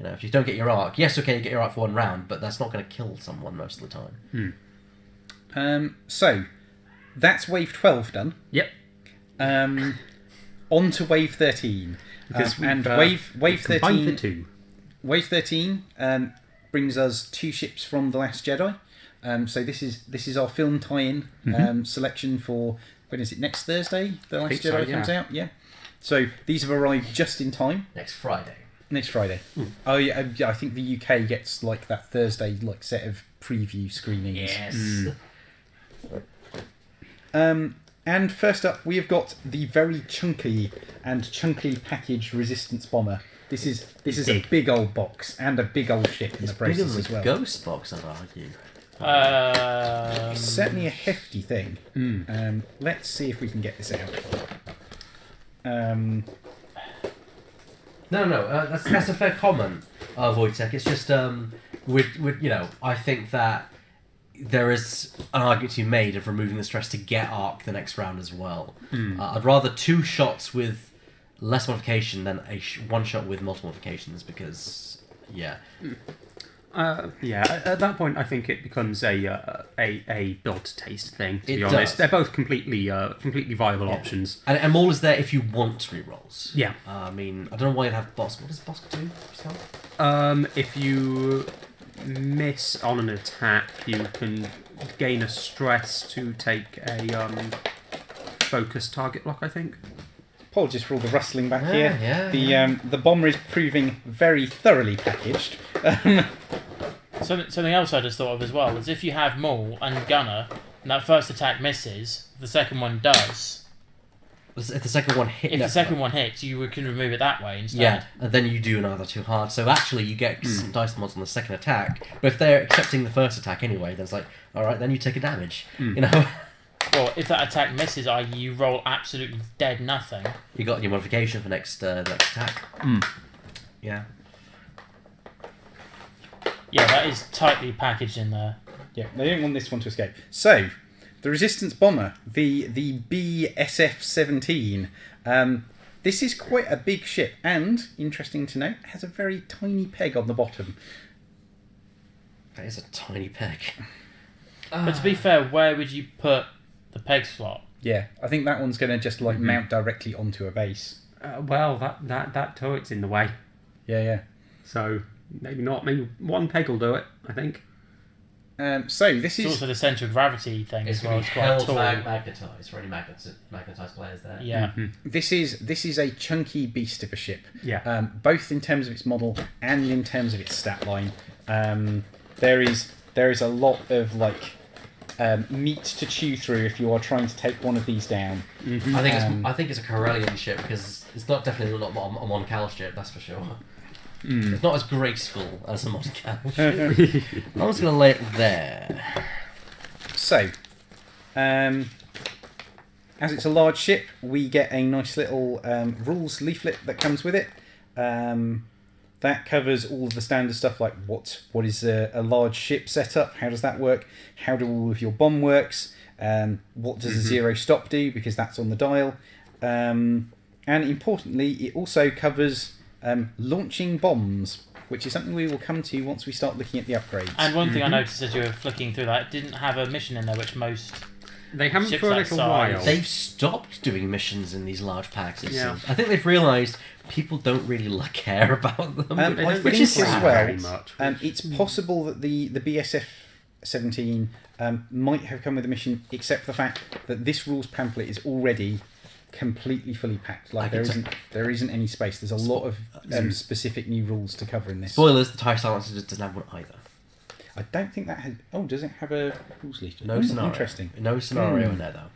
You know, if you don't get your arc, yes, okay, you get your arc for 1 round, but that's not going to kill someone most of the time. So that's wave 12 done. Yep. On to wave 13. Because and wave 13. The 2. Wave 13 brings us 2 ships from The Last Jedi. So this is our film tie-in selection for, when is it, next Thursday? The Last Jedi comes out, yeah. So these have arrived just in time. Next Friday. Oh yeah, I think the UK gets like that Thursday set of preview screenings. Yes. And first up, we have got the very chunky packaged Resistance bomber. This is a big old box and a big old ship in the process as well. Ghost box, I'd argue. It's certainly a hefty thing. Let's see if we can get this out. That's a fair comment, Wojtek. It's just I think that there is an argument to be made of removing the stress to get arc the next round as well. I'd rather 2 shots with less modification than one shot with multiple modifications because, at that point, I think it becomes a build to taste thing. To be honest, does. they're both completely viable options. And Maul is there if you want rerolls. Yeah. I mean, I don't know why you'd have Bosk. What does Bosk do? If you miss on an attack, you can gain a stress to take a focus target lock, I think. Apologies for all the rustling back here. Yeah. The bomber is proving very thoroughly packaged. Something else I just thought of as well is if you have Maul and Gunner, and that first attack misses, the second one does. If the second one hits... If the second one hits, you can remove it that way instead. Yeah, and then you do another 2 hard. So actually you get some dice mods on the second attack, but if they're accepting the first attack anyway, then it's like, alright, then you take a damage. You know? Well, if that attack misses, i.e. you roll absolutely dead nothing. You got your modification for next attack. Yeah. Yeah, that is tightly packaged in there. Yeah, they don't want this one to escape. So, the Resistance Bomber, the BSF-17. This is quite a big ship, and, interesting to note, has a very tiny peg on the bottom. That is a tiny peg. But to be fair, where would you put the peg slot? Yeah, I think that one's going to just mount directly onto a base. Well, that turret's in the way. Yeah. So maybe not. Maybe one peg will do it, I think. So this is also the centre of gravity thing It's as well. going It's to be quite held tall. magnetised for any magnetised players there. Yeah. this is a chunky beast of a ship. Yeah. Both in terms of its model and in terms of its stat line. There is a lot of meat to chew through if you are trying to take one of these down. I think it's a Corellian ship because it's definitely not a Mon Cal ship, that's for sure. It's not as graceful as a Mon Cal ship. I'm just going to lay it there. So, as it's a large ship, we get a nice little rules leaflet that comes with it. That covers all of the standard stuff like what is a large ship setup, how does that work, how do all of your bomb works, what does a zero stop do, because that's on the dial, and importantly it also covers launching bombs, which is something we will come to once we start looking at the upgrades. And one thing I noticed as you were flicking through that, it didn't have a mission in there, which most... They haven't ships for a that little size. while. They've stopped doing missions in these large packs, it Yeah. seems. I think they've realised people don't really care about them, I which think is as sad. well, very much. it's possible that the BSF-17 might have come with a mission, except for the fact that this rules pamphlet is already completely fully packed. There isn't any space. There's a lot of specific new rules to cover in this. Spoilers, the TIE Silencer doesn't have one either. I don't think that has... Oh, does it have a rules leaflet? No scenario. Interesting. No scenario in there, though.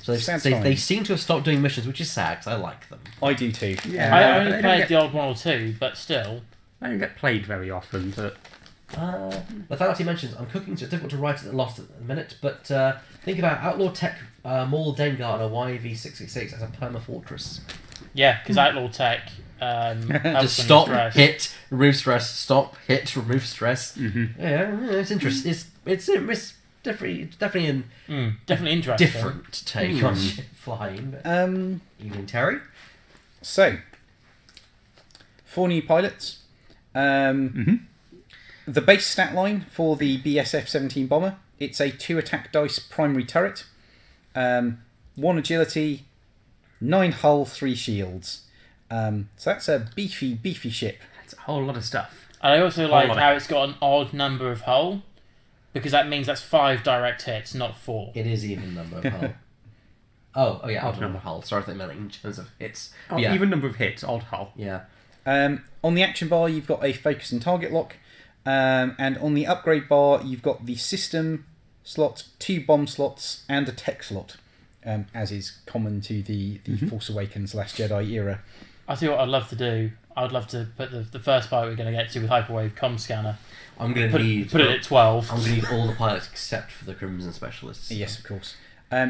So they seem to have stopped doing missions, which is sad, because I like them. I do too. Yeah. I only they played don't the old one or two, but still. They don't get played very often, but... The faculty mentions, I'm cooking, so it's difficult to write it lost at the minute, but think about Outlaw Tech Maul Dengar and a YV666 as a perma-fortress. Yeah, because Outlaw Tech... Just stop, hit, remove stress, stop, hit, remove stress. Yeah, it's interesting. It's definitely an definitely interesting. different take on ship flying. But Evening Terry. So, 4 new pilots. The base stat line for the BSF-17 bomber, it's a 2 attack dice primary turret, 1 agility, 9 hull, 3 shields. So that's a beefy ship. That's a whole lot of stuff. And I also like how it's got an odd number of hull, because that means that's 5 direct hits, not 4. It is even number of hull. Oh yeah, odd number of hull. Sorry, I think I meant in terms of hits. Oh, yeah. Even number of hits, odd hull. Yeah. On the action bar, you've got a focus and target lock. And on the upgrade bar, you've got the system slot, 2 bomb slots, and a tech slot, as is common to the Force Awakens Last Jedi era. I see what I'd love to do. I'd love to put the first pilot we're going to get to with Hyperwave comm scanner. I'm going to need... Put it at 12. I'm going to need all the pilots except for the Crimson Specialists. Yes, of course.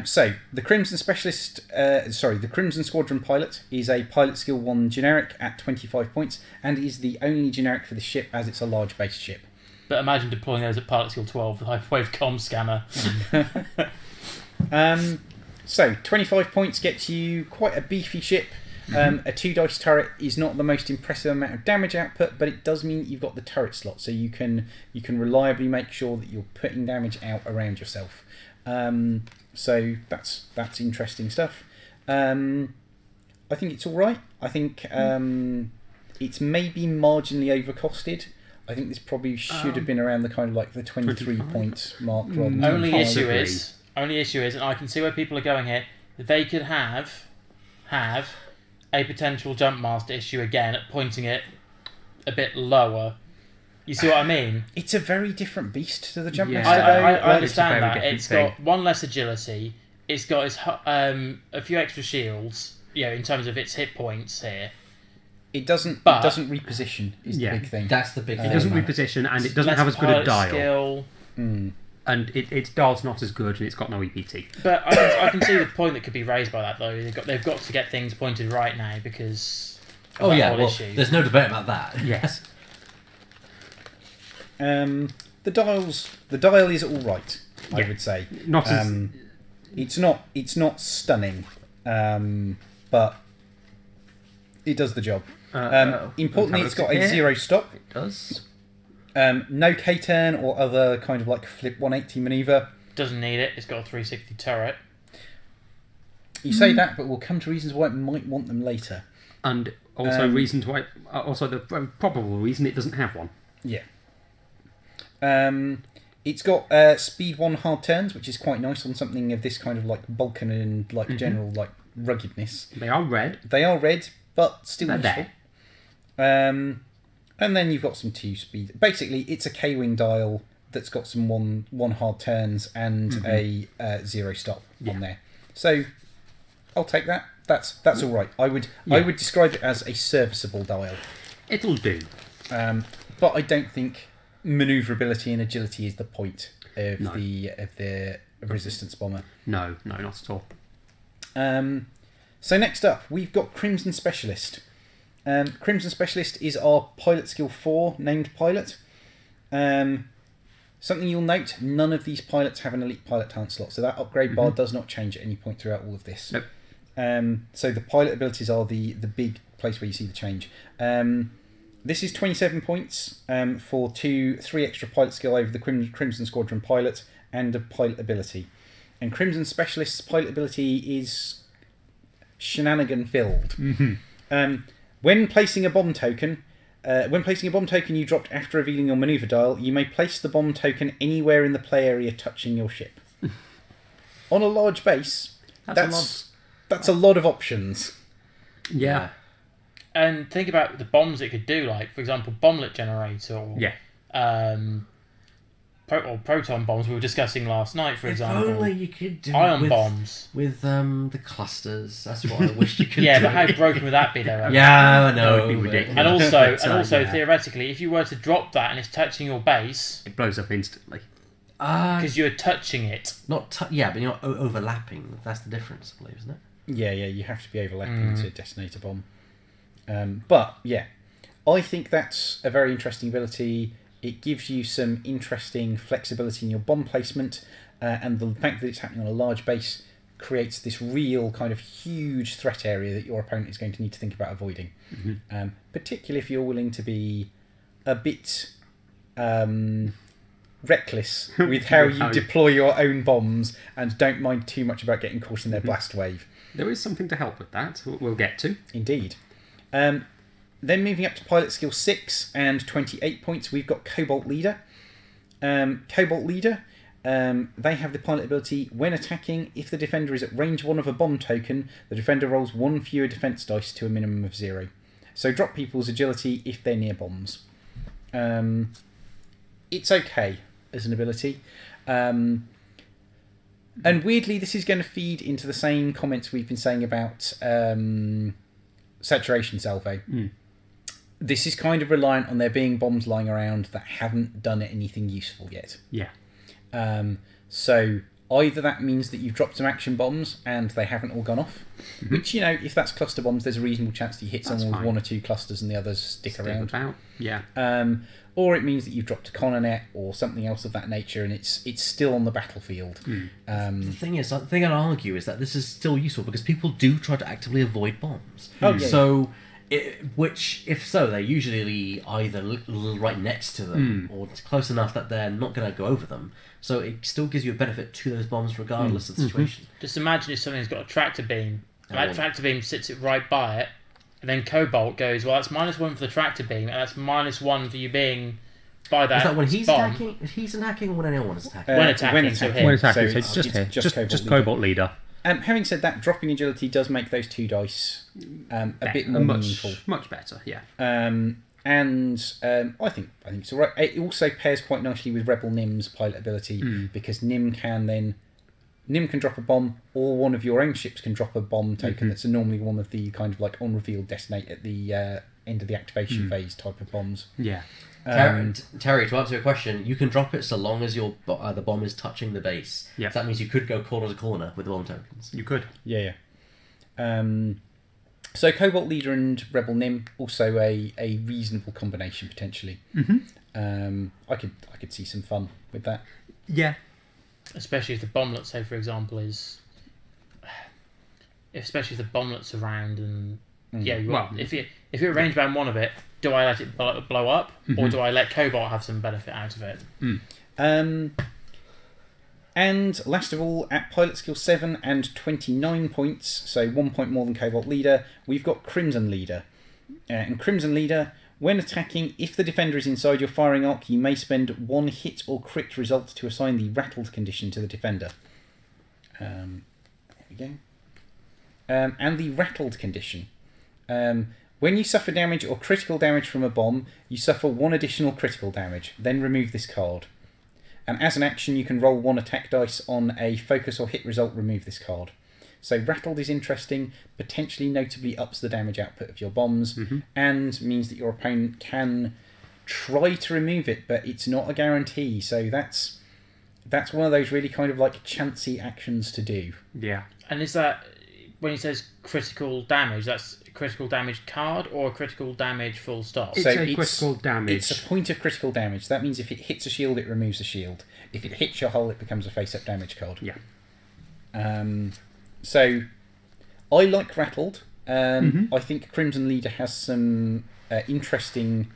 So, the Crimson Specialist... the Crimson Squadron pilot is a pilot skill 1 generic at 25 points, and is the only generic for the ship as it's a large base ship. But imagine deploying those at pilot skill 12 with Hyperwave comm scanner. So, 25 points gets you quite a beefy ship. A 2 dice turret is not the most impressive amount of damage output, but it does mean that you've got the turret slot, so you can reliably make sure that you're putting damage out around yourself. So that's interesting stuff. I think it's all right. I think it's maybe marginally overcosted. I think this probably should have been around the kind of like the 23 point mark. Only issue is, and I can see where people are going here. They could have a potential jump master issue again at pointing it a bit lower. You see what I mean? It's a very different beast to the jump Yeah. master. I understand very that. different It's thing. got 1 less agility. It's got a few extra shields. In terms of its hit points here. It doesn't But- reposition is the big thing. That's the big thing. It doesn't about reposition, and it doesn't Less have as good a pilot dial. skill. And its dial's not as good, and it's got no EPT. But I can see the point that could be raised by that, though. They've got to get things pointed right now because of Oh that yeah, whole well, issue. there's no debate about that. Yes. The dial is all right. I Yeah. would say Not as... it's not stunning, but it does the job. Importantly, it's got a 0 stop. It does. No K-turn or other kind of like flip 180 maneuver. Doesn't need it. It's got a 360 turret. You say that, but we'll come to reasons why it might want them later. And also reasons why... Also, the probable reason it doesn't have one. Yeah. It's got speed 1 hard turns, which is quite nice on something of this kind of like Vulcan and like general like ruggedness. They are red. They are red, but still They're useful. there. And then you've got some 2 speed. Basically, it's a K-wing dial that's got some one hard turns and a 0 stop on there. So I'll take that. That's all right. I would describe it as a serviceable dial. It'll do. But I don't think manoeuvrability and agility is the point of the resistance bomber. No, not at all. So next up, we've got Crimson Specialist. Crimson Specialist is our pilot skill 4 named pilot. Something you'll note, none of these pilots have an elite pilot talent slot, so that upgrade bar does not change at any point throughout all of this. Nope. So the pilot abilities are the big place where you see the change. This is 27 points for 3 extra pilot skill over the Crimson Squadron pilot and a pilot ability. And Crimson Specialist's pilot ability is shenanigan filled. When placing a bomb token, you dropped after revealing your maneuver dial, you may place the bomb token anywhere in the play area touching your ship. On a large base, that's a lot of options. Yeah. And think about the bombs it could do, like, for example, bomblet generator or proton bombs we were discussing last night, for example. If only you could do ion it bombs. with the clusters. That's what I wish you could Yeah, do. but how broken would that be, though? Yeah, I know. That would be ridiculous. And also, Yeah. theoretically, if you were to drop that and it's touching your base, It blows up instantly. because you're touching it. But you're not overlapping. That's the difference, I believe, isn't it? Yeah, you have to be overlapping to detonate a bomb. But yeah, I think that's a very interesting ability. It gives you some interesting flexibility in your bomb placement, and the fact that it's happening on a large base creates this real kind of huge threat area that your opponent is going to need to think about avoiding. Particularly if you're willing to be a bit reckless with how you deploy your own bombs and don't mind too much about getting caught in their blast wave. There is something to help with that. We'll get to. Indeed. Then moving up to pilot skill 6 and 28 points, we've got Cobalt Leader. Cobalt Leader, they have the pilot ability, when attacking, if the defender is at range 1 of a bomb token, the defender rolls 1 fewer defense dice to a minimum of 0. So drop people's agility if they're near bombs. It's okay as an ability. And weirdly, this is going to feed into the same comments we've been saying about Saturation Salvo. This is kind of reliant on there being bombs lying around that haven't done anything useful yet. Yeah. So either that means that you've dropped some action bombs and they haven't all gone off, which, you know, if that's cluster bombs, there's a reasonable chance that you hit someone with 1 or 2 clusters and the others stick around. Yeah. Or it means that you've dropped a Coronet or something else of that nature and it's still on the battlefield. The thing I'd argue is that this is still useful because people do try to actively avoid bombs. So, if so, they're usually either right next to them or close enough that they're not going to go over them. So it still gives you a benefit to those bombs regardless of the situation. Just imagine if something's got a tractor beam, and that tractor beam sits it right by it, and then Cobalt goes, well, that's -1 for the tractor beam, and that's -1 for you being by that. Is that when he's bomb. attacking? He's attacking or when anyone is attacking? When attacking. So it's just Cobalt Leader. Having said that, dropping agility does make those 2 dice a bit more meaningful. Much better, yeah. I think it's alright. It also pairs quite nicely with Rebel Nim's pilot ability because Nim can drop a bomb, or one of your own ships can drop a bomb token that's normally one of the kind of like on-reveal detonate at the end of the activation phase type of bombs. Yeah. Terry, to answer your question, you can drop it so long as the bomb is touching the base. Yeah. So that means you could go corner to corner with the bomb tokens. You could. Yeah. So Cobalt Leader and Rebel Nim, also a reasonable combination potentially. I could see some fun with that. Yeah. Especially if the bomblet, say for example, especially if the bomblet's around and if you're range bound 1 of it, do I let it blow up or do I let Cobalt have some benefit out of it? And last of all, at pilot skill 7 and 29 points, so 1 point more than Cobalt Leader, we've got Crimson Leader. And Crimson Leader, when attacking, if the defender is inside your firing arc, you may spend 1 hit or crit result to assign the rattled condition to the defender. There we go. And the rattled condition. When you suffer damage or critical damage from a bomb, you suffer 1 additional critical damage. Then remove this card. And as an action, you can roll 1 attack dice on a focus or hit result, remove this card. So rattled is interesting, potentially notably ups the damage output of your bombs, and means that your opponent can try to remove it, but it's not a guarantee. So that's one of those really kind of like chancy actions to do. Yeah. And is that, when he says critical damage, that's a critical damage card or a critical damage full stop? It's critical damage. It's a point of critical damage. That means if it hits a shield, it removes a shield. If it hits your hull, it becomes a face-up damage card. Yeah. So I like rattled. I think Crimson Leader has some interesting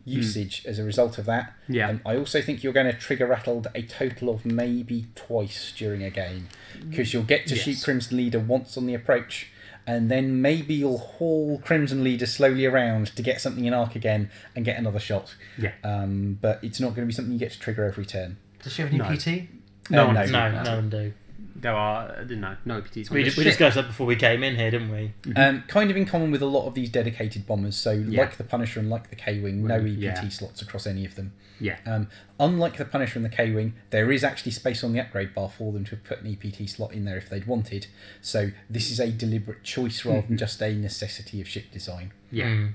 usage as a result of that. Yeah. I also think you're going to trigger rattled a total of maybe twice during a game, because you'll get to shoot Crimson Leader once on the approach, and then maybe you'll haul Crimson Leader slowly around to get something in arc again and get another shot. Yeah. But it's not going to be something you get to trigger every turn. Does she have any PT? No one do. There are no PTs. We discussed that before we came in here, didn't we? Kind of in common with a lot of these dedicated bombers. So like the Punisher and like the K-Wing, no EPT slots across any of them. Yeah. Unlike the Punisher and the K-Wing, there is actually space on the upgrade bar for them to put an EPT slot in there if they'd wanted. So this is a deliberate choice rather than just a necessity of ship design. Yeah.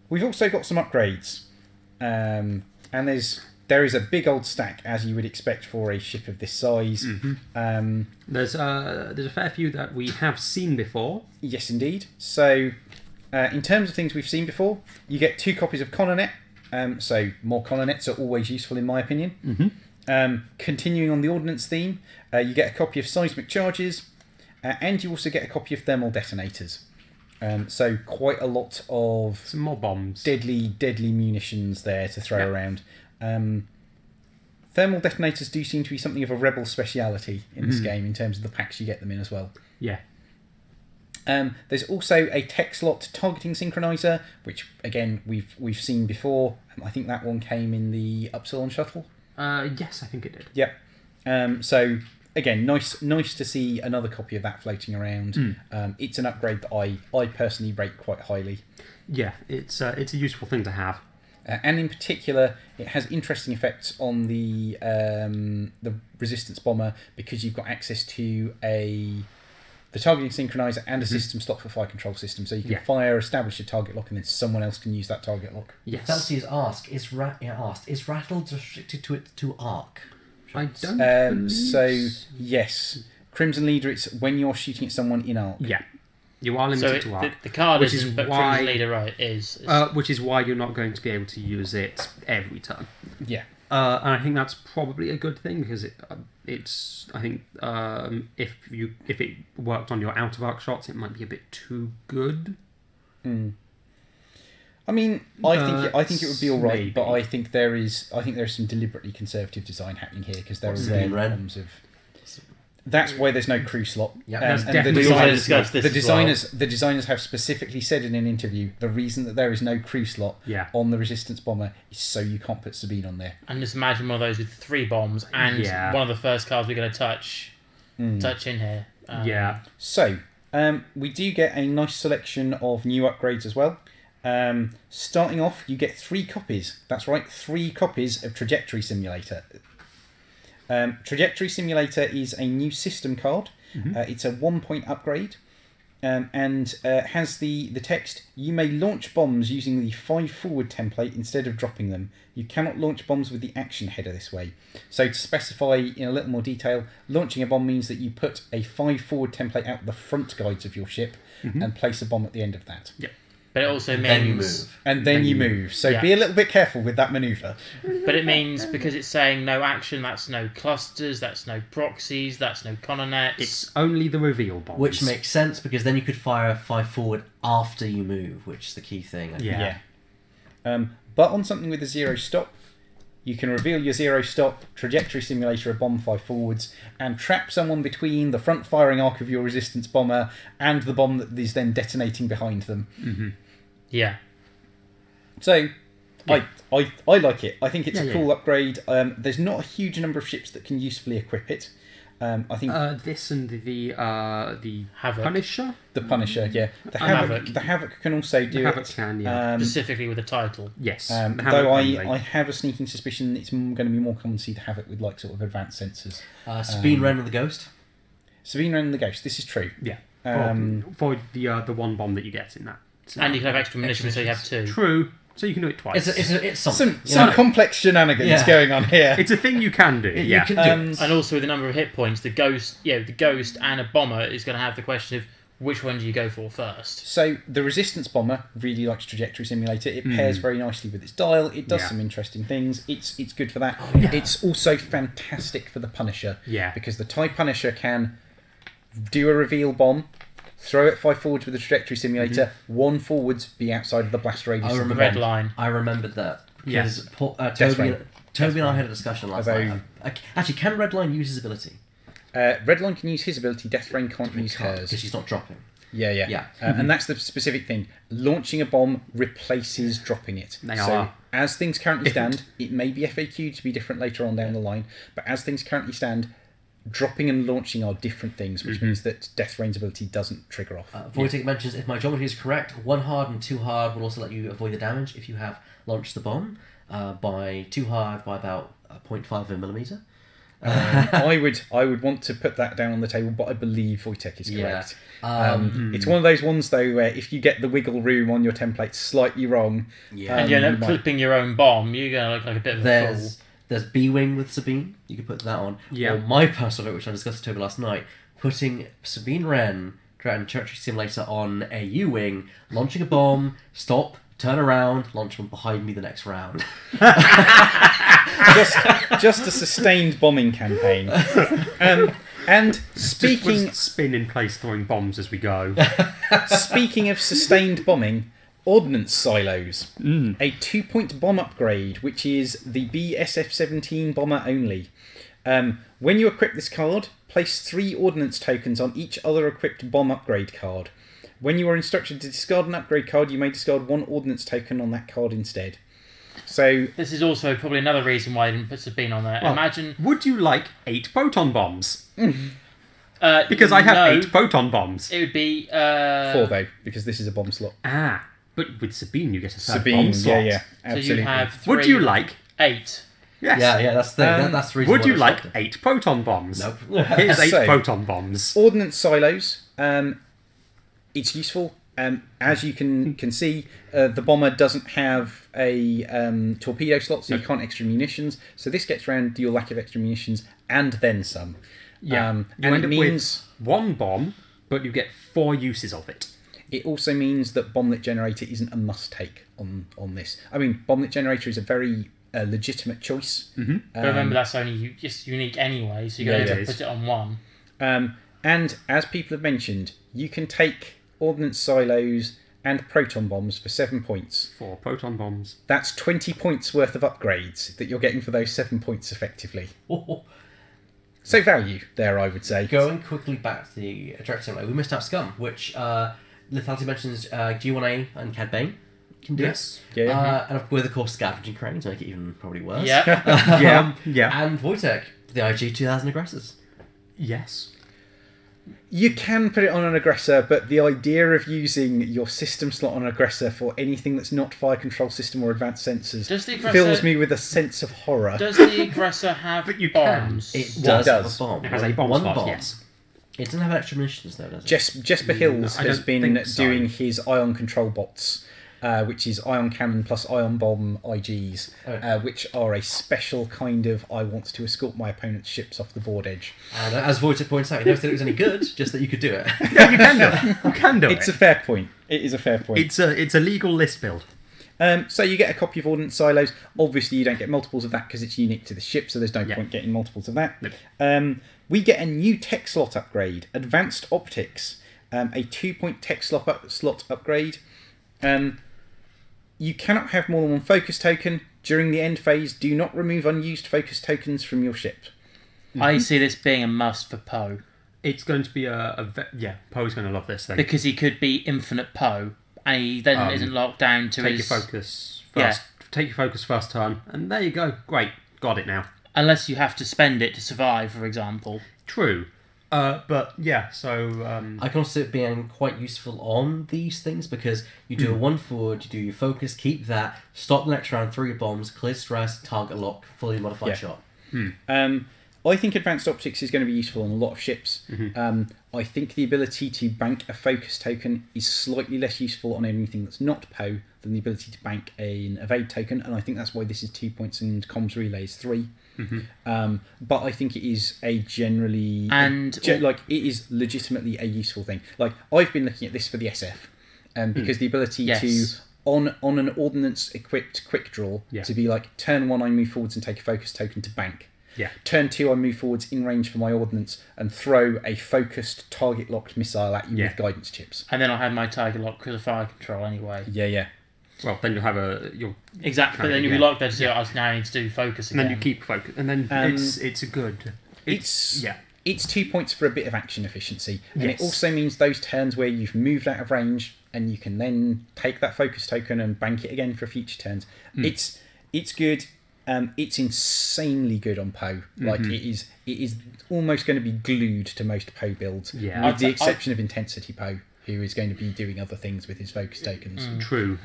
We've also got some upgrades. And there is a big old stack, as you would expect for a ship of this size. There's a fair few that we have seen before. Yes, indeed. So, in terms of things we've seen before, you get 2 copies of Coronet. So, more Coronets are always useful, in my opinion. Continuing on the Ordnance theme, you get a copy of Seismic Charges, and you also get a copy of Thermal Detonators. So quite a lot of Some more bombs. deadly munitions there to throw around. Thermal detonators do seem to be something of a rebel speciality in this game in terms of the packs you get them in as well. Yeah. There's also a tech slot targeting synchronizer, which again we've seen before. I think that one came in the Upsilon shuttle. Yes, I think it did. Yep. So again, nice to see another copy of that floating around. It's an upgrade that I personally rate quite highly. Yeah, it's a useful thing to have. And in particular, it has interesting effects on the resistance bomber because you've got access to the targeting synchronizer and a system slot for fire control system, so you can fire, establish a target lock, and then someone else can use that target lock. Yes. Felsi's asked, is Rattle restricted to arc? I don't. So yes, Crimson Leader. It's when you're shooting at someone in arc. Yeah, you are limited to arc. The card which isn't, is but why- Crimson Leader, right, is. Which is why you're not going to be able to use it every turn. Yeah. And I think that's probably a good thing because it's. I think if it worked on your out of arc shots, it might be a bit too good. I mean, I think it would be all right, maybe. but I think there is some deliberately conservative design happening here because there are rare bombs of. That's why there's no crew slot. Yeah, that's and definitely We also why- discussed this the as well. designers have specifically said in an interview the reason that there is no crew slot on the resistance bomber is so you can't put Sabine on there. And just imagine one of those with 3 bombs and one of the first cards we're going to touch in here. So we do get a nice selection of new upgrades as well. Starting off, you get 3 copies. That's right, 3 copies of Trajectory Simulator. Trajectory Simulator is a new system card. It's a 1-point upgrade and has the text, you may launch bombs using the 5 forward template instead of dropping them. You cannot launch bombs with the action header this way. So to specify in a little more detail, launching a bomb means that you put a 5 forward template out the front guides of your ship and place a bomb at the end of that. Yep. But it also means... Then you move. And then you move. So be a little bit careful with that manoeuvre. But it means, because it's saying no action, that's no clusters, that's no proxies, that's no colonnettes. It's only the reveal bombs. Which makes sense because then you could fire 5 forward after you move, which is the key thing. I think. But on something with a 0 stop, you can reveal your 0 stop, Trajectory Simulator a bomb 5 forwards, and trap someone between the front firing arc of your resistance bomber and the bomb that is then detonating behind them. Yeah. So, I like it. I think it's a cool upgrade. There's not a huge number of ships that can usefully equip it. I think this and the Havoc. Punisher. the Punisher, the Havoc. The Havoc can also do Havoc it. can, Specifically with a title. yes. Though the Havoc only. I have a sneaking suspicion it's going to be more common to see the Havoc with like sort of advanced sensors. Sabine Wren and the Ghost. Sabine and the Ghost. This is true. Yeah. Um, For the one bomb that you get in that. And you can have extra munitions, so you have 2. True. So you can do it twice. It's something. some complex shenanigans going on here. It's a thing you can do. You can do it. And also with the number of hit points, the ghost and a bomber is going to have the question of which one do you go for first. So the Resistance Bomber really likes Trajectory Simulator. It pairs very nicely with its dial. It does some interesting things. It's good for that. It's also fantastic for the Punisher. Yeah. Because the TIE Punisher can do a reveal bomb, throw it 5 forwards with the Trajectory Simulator, 1 forwards, be outside of the blast radius. The of the red bomb. line. I remembered that because Rain. Toby and I had a discussion last Although- night. Actually, can Redline use his ability? Redline can use his ability. Death Rain can't use hers. Because she's not dropping. Yeah. And that's the specific thing. Launching a bomb replaces dropping it. They so are as things currently different. stand, it may be FAQ to be different later on down the line, but as things currently stand, dropping and launching are different things, which means that Death Rain's ability doesn't trigger off. Wojtek mentions, if my geometry is correct, 1 hard and 2 hard will also let you avoid the damage if you have launched the bomb by 2 hard by about 0.5 of a millimeter. I would want to put that down on the table, but I believe Wojtek is correct. It's one of those ones though where if you get the wiggle room on your template slightly wrong, And you end up clipping your own bomb, you're going to look like a bit of a fool. There's B-Wing with Sabine. You could put that on. Yeah. Or my personal favorite, which I discussed with Toby last night, putting Sabine Wren, Dragon Church Simulator on a U-Wing, launching a bomb, stop, turn around, launch one behind me the next round. just a sustained bombing campaign. And Just speaking spin in place, throwing bombs as we go. speaking of sustained bombing, ordnance silos, a 2-point bomb upgrade, which is the BSF-17 bomber only. When you equip this card, place 3 ordnance tokens on each other equipped bomb upgrade card. When you are instructed to discard an upgrade card, you may discard 1 ordnance token on that card instead. So This is also probably another reason why I didn't put Sabine on there. Well, Imagine... Would you like 8 proton bombs? Because I have no, 8 proton bombs. It would be... 4 though, because this is a bomb slot. But with Sabine you get a third Sabine, bomb slot. yeah, So absolutely. you have 3... Would you like 8. Yes. Yeah, that's the thing. That's the reason. Would why you it's like not- 8 proton bombs? Nope. Here's 8 So- proton bombs. Ordnance silos, it's useful. As you can see, the bomber doesn't have a torpedo slot, so you can't extra munitions. So this gets around your lack of extra munitions and then some. Yeah. And You end it up means with 1 bomb, but you get 4 uses of it. it also means that bomblet generator isn't a must take on this. I mean, bomblet generator is a very legitimate choice. But remember, that's only just unique anyway, so you're Yeah, going it to is. put it on 1. And as people have mentioned, you can take ordnance silos and proton bombs for 7 points. 4 proton bombs. That's 20 points worth of upgrades that you're getting for those 7 points effectively. So value there, I would say. Going quickly back to the direct simulator, we missed out Scum, which Lethality mentions G1A and Cad Bane can do. Yes. Yeah. And with, of course, Scavenging Crane to make it even probably worse. Yeah. Yeah. And Wojtek, the IG 2000 aggressors. Yes. You can put it on an aggressor, but the idea of using your system slot on aggressor for anything that's not fire control system or advanced sensors Does the aggressor- fills me with a sense of horror. Does the aggressor have But you can. bombs? It does have a bomb. It has a bomb One slot, bomb. yes. It doesn't have extra munitions though, does it? Jesper Hills I has don't been think so. doing his ion control bots, which is ion cannon plus ion bomb IGs, which are a special kind of I want to escort my opponent's ships off the board edge. And as Wojtek points out, he never said it was any good, just that you could do it. Yeah, you can do it. You can do It's it. a fair point. It is a fair point. It's a legal list build. So you get a copy of Ordnance Silos. Obviously, you don't get multiples of that because it's unique to the ship, so there's no point getting multiples of that. Nope. We get a new tech slot upgrade, Advanced Optics, a 2-point tech slot upgrade. You cannot have more than 1 focus token. During the end phase, do not remove unused focus tokens from your ship. I see this being a must for Poe. It's going to be Poe's going to love this thing. Because he could be infinite Poe, and he then isn't locked down to Take his... your focus Yeah. first. Take your focus first turn, and there you go. Great, got it now. Unless you have to spend it to survive, for example. True, but yeah. So I can also see it being quite useful on these things because you do a 1 forward, you do your focus, keep that, stop the next round, throw your bombs, clear stress, target lock, fully modified shot. I think Advanced Optics is going to be useful on a lot of ships. I think the ability to bank a focus token is slightly less useful on anything that's not Poe than the ability to bank an evade token, and I think that's why this is 2 points and comms relay is 3. But I think it is a generally it is legitimately a useful thing. Like I've been looking at this for the SF, because the ability to on an ordnance equipped quick draw to be like turn 1 I move forwards and take a focus token to bank. Turn 2 I move forwards in range for my ordnance and throw a focused target locked missile at you with guidance chips. And then I'll have my target lock because of fire control anyway. well, then you'll have Exactly, but then you'll be locked there to see what I now need to do focus again. and then you keep focus, and then it's a good. It's 2 points for a bit of action efficiency, and it also means those turns where you've moved out of range and you can then take that focus token and bank it again for future turns. It's good. It's insanely good on Poe. Like it is almost going to be glued to most Poe builds, with the exception of Intensity Poe, who is going to be doing other things with his focus tokens. True.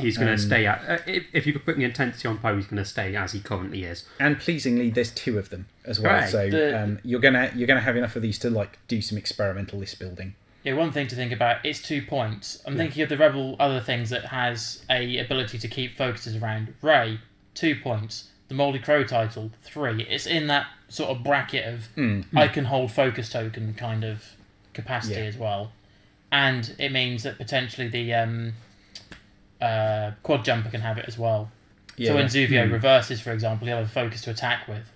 He's going to stay at. If you could put the intensity on Poe, he's going to stay as he currently is. And pleasingly, there's 2 of them as well. Right. So you're gonna have enough of these to like do some experimental list building. Yeah, one thing to think about, it's 2 points. I'm thinking of the Rebel other things that has a ability to keep focuses around. Ray, 2 points. The Mouldy Crow title, 3. It's in that sort of bracket of I can hold focus token kind of capacity as well. And it means that potentially the quad jumper can have it as well. So when Zuvio reverses, for example, he'll have a focus to attack with.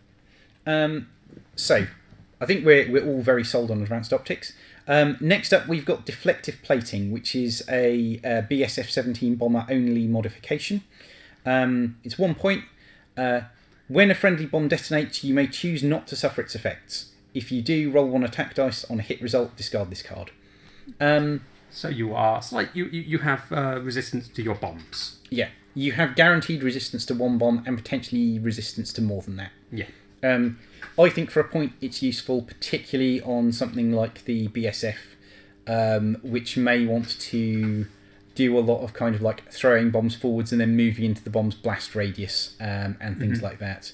So I think we're all very sold on advanced optics. Next up, we've got deflective plating, which is a BSF 17 bomber only modification. It's 1 point. When a friendly bomb detonates, you may choose not to suffer its effects. If you do, roll 1 attack dice. On a hit result, discard this card. So you are you have resistance to your bombs. Yeah, you have guaranteed resistance to 1 bomb and potentially resistance to more than that. Yeah. I think for a point it's useful, particularly on something like the BSF, which may want to do a lot of kind of like throwing bombs forwards and then moving into the bomb's blast radius and things like that.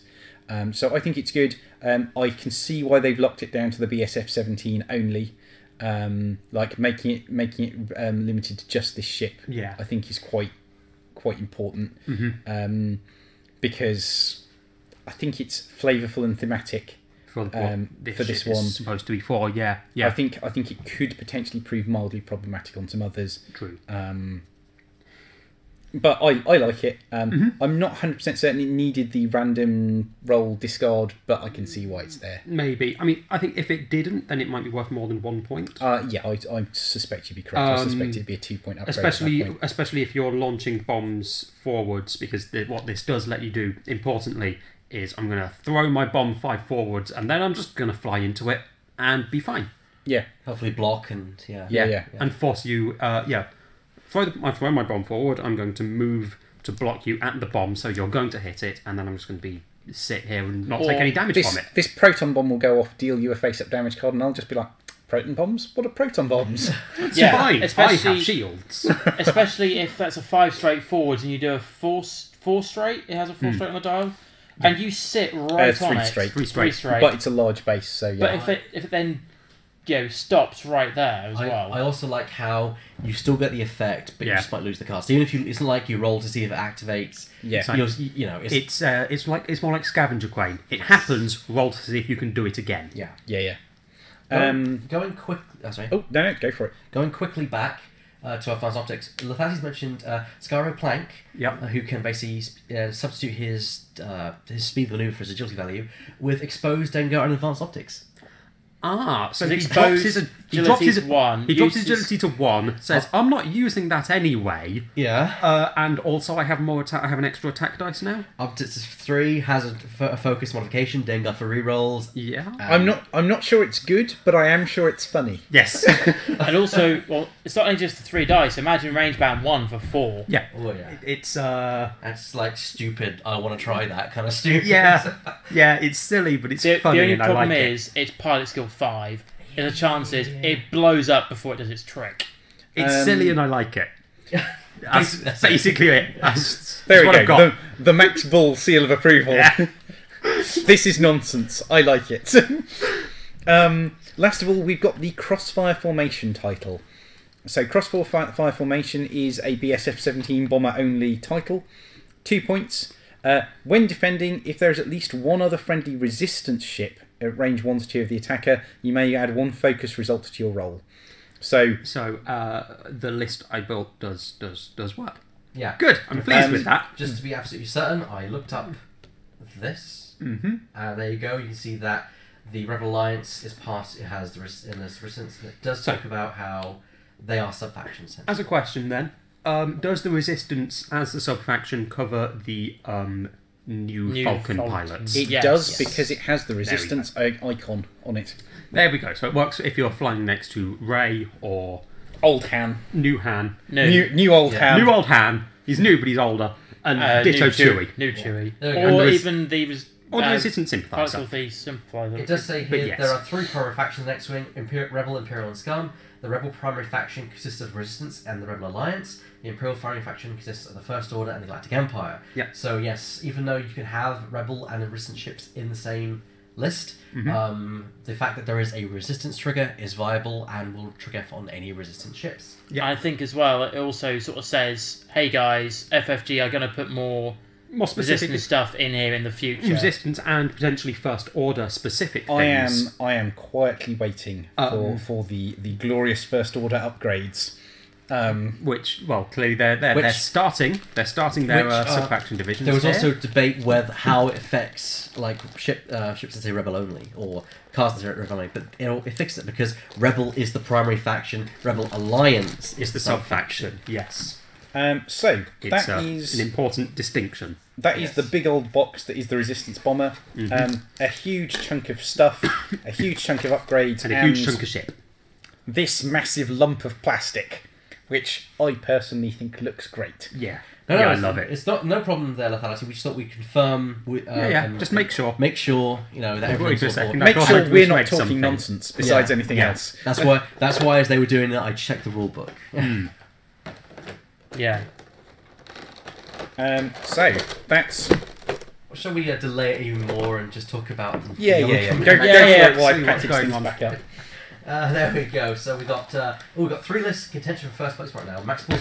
So I think it's good. I can see why they've locked it down to the BSF 17 only. Like making it limited to just this ship. Yeah. I think is quite important. Because I think it's flavourful and thematic For this one. Supposed to be for, yeah. I think it could potentially prove mildly problematic on some others. True. But I like it. I'm not 100% certain it needed the random roll discard, but I can see why it's there. Maybe. I mean, I think if it didn't, then it might be worth more than 1 point. Yeah, I suspect you'd be correct. I suspect it'd be a 2-point upgrade. Especially if you're launching bombs forwards, because what this does let you do, importantly, is I'm going to throw my bomb 5 forwards, and then I'm just going to fly into it and be fine. Yeah. Hopefully block and Yeah. And force you, I throw my bomb forward, I'm going to move to block you at the bomb, so you're going to hit it, and then I'm just going to sit here and not take any damage from it. This proton bomb will go off, deal you a face-up damage card, and I'll just be like, proton bombs? What are proton bombs? It's fine. I have shields. Especially if that's a 5 straight forwards and you do a 4 straight, it has a 4 straight on the dial, and you sit right on it. 3 straight. But it's a large base, so yeah. But if it then stops right there as well. I also like how you still get the effect, but you just might lose the cast. Even if it's not like you roll to see if it activates. Yeah, it's it's more like scavenger crane. It happens. Roll to see if you can do it again. Yeah. Going quick. Sorry. Oh no, go for it. Going quickly back to advanced optics. Lathazi's mentioned Scaro Plank, who can basically substitute his speed of maneuver for his agility value with exposed Dengar and advanced optics. So he drops his agility to 1. Says, "I'm not using that anyway." Yeah. And also, I have I have an extra attack dice now. Up to 3 has a focus modification. Dengar for rerolls. Yeah. I'm not sure it's good, but I am sure it's funny. Yes. And also, it's not only just the 3 dice. Imagine range bound 1 for 4. Yeah. Oh yeah. It's That's like stupid. I want to try that kind of stupid. Yeah. It's silly, but it's funny. The only and I problem like is it's pilot skill 5. There's a chance it blows up before it does its trick. It's silly and I like it. That's basically it. There we go. The Max Bull seal of approval. Yeah. This is nonsense. I like it. Last of all, we've got the Crossfire Formation title. So Crossfire Formation is a BSF 17 bomber only title. 2 points. When defending, if there is at least one other friendly resistance ship at range 1 to 2 of the attacker, you may add 1 focus result to your roll. So the list I built does work. Yeah. Good. I'm pleased with that. Just to be absolutely certain, I looked up this. Mm-hmm. There you go. You can see that the Rebel Alliance is part. It has the resistance. And it does talk about how they are sub-factions. As a question, then, does the resistance as the sub-faction cover the new Falcon pilots? It does, because it has the resistance icon on it. There we go. So it works if you're flying next to Ray or Old Han. New Han. New Old Han. New Old Han. He's new, but he's older. And ditto Chewie. New Chewie. Or even the resistant sympathizer. It does say here there are 3 primary factions in the X-Wing: Rebel, Imperial, and Scum. The Rebel primary faction consists of Resistance and the Rebel Alliance. The Imperial primary faction consists of the First Order and the Galactic Empire. Yeah. So yes, even though you can have Rebel and Resistance ships in the same list, the fact that there is a Resistance trigger is viable and will trigger on any Resistance ships. Yeah. I think as well, it also sort of says, hey guys, FFG are going to put more specific stuff in here in the future. Resistance and potentially First Order specific things. I am quietly waiting for the glorious First Order upgrades. Which, well, clearly they're starting their sub-faction divisions. There was also debate whether how it affects like ships that say Rebel only or cars that say Rebel only, but it fixed it because Rebel is the primary faction, Rebel Alliance is the sub-faction. Yes. So It's that is an important distinction. That is the big old box that is the Resistance Bomber. A huge chunk of stuff, a huge chunk of upgrades, And a huge chunk of ship. This massive lump of plastic, which I personally think looks great. Yeah. No, I love it. It's no problem there, lethality. We just thought we'd confirm. Just make sure. Make sure that everything's all Make sure we're not talking nonsense. Besides anything else. That's why as they were doing it, I checked the rule book. Yeah. So that's. Shall we delay it even more and just talk about? Go for Yeah, it while I see package what's going things on. back up. There we go. So we got 3 lists contention for first place right now. Max Paul's